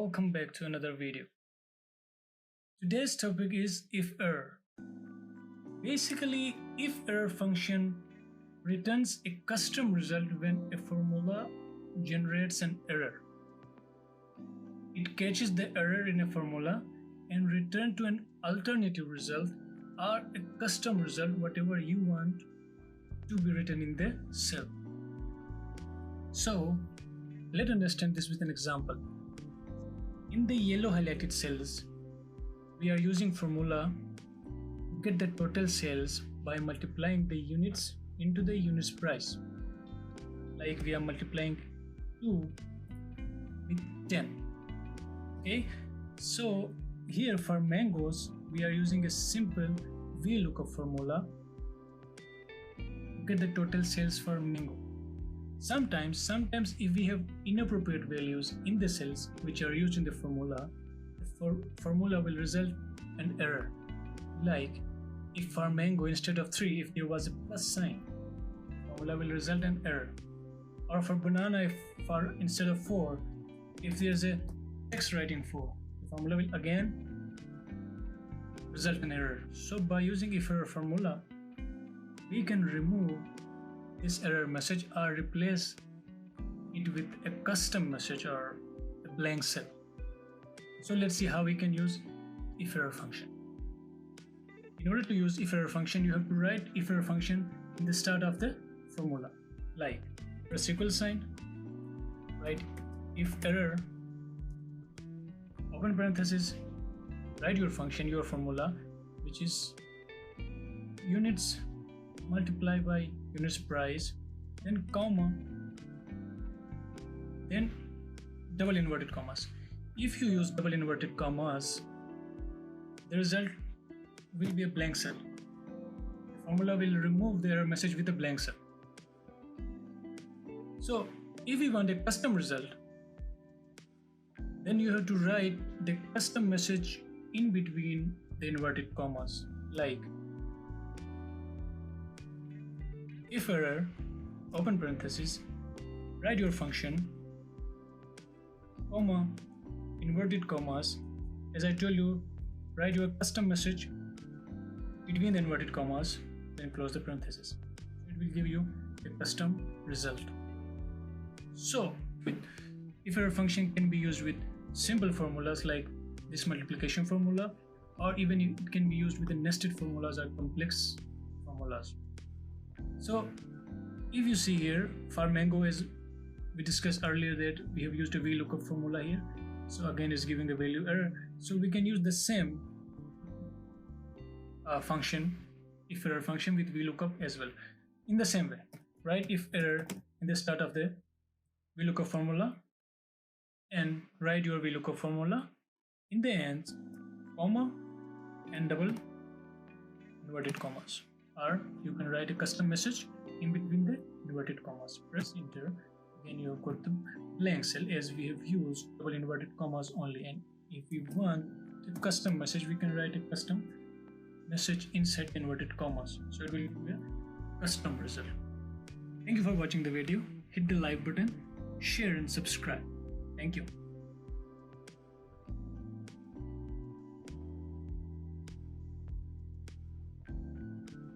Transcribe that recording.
welcome back to another video. Today's topic is IFERROR. Basically, IFERROR function returns a custom result when a formula generates an error. It catches the error in a formula and returns to an alternative result or a custom result, whatever you want to be written in the cell. So let's understand this with an example. In the yellow highlighted cells, we are using formula to get the total sales by multiplying the units into the units price. Like we are multiplying 2 with 10. Okay, so here for mangoes, we are using a simple VLOOKUP formula to get the total sales for mango. Sometimes if we have inappropriate values in the cells which are used in the formula, the formula will result an error. Like if for mango instead of 3, if there was a plus sign, formula will result an error. Or for banana, if for instead of 4, if there is a text writing 4, the formula will again result an error. So by using IFERROR formula, we can remove this error message or replace it with a custom message or a blank cell. So let's see how we can use IFERROR function. In order to use IFERROR function, you have to write IFERROR function in the start of the formula. Like press equal sign, write IFERROR, open parenthesis, write your function, your formula, which is units multiplied by units price, then comma, then double inverted commas. If you use double inverted commas, the result will be a blank cell. The formula will remove the error message with a blank cell. So if we want a custom result, then you have to write the custom message in between the inverted commas, like IFERROR, open parenthesis, write your function, comma, inverted commas. As I told you, write your custom message between the inverted commas, then close the parenthesis. It will give you a custom result. So IFERROR function can be used with simple formulas like this multiplication formula, or even it can be used with the nested formulas or complex formulas. So if you see here for mango, as we discussed earlier, that we have used a VLOOKUP formula here, so again it's giving a value error, so we can use the same function, IFERROR function, with VLOOKUP as well. In the same way, write IFERROR in the start of the VLOOKUP formula and write your VLOOKUP formula in the end, comma and double inverted commas, or you can write a custom message in between the inverted commas. Press enter, again you have got the blank cell as we have used double inverted commas only. And if we want the custom message, we can write a custom message inside inverted commas, so it will be a custom result. Thank you for watching the video. Hit the like button, share and subscribe. Thank you.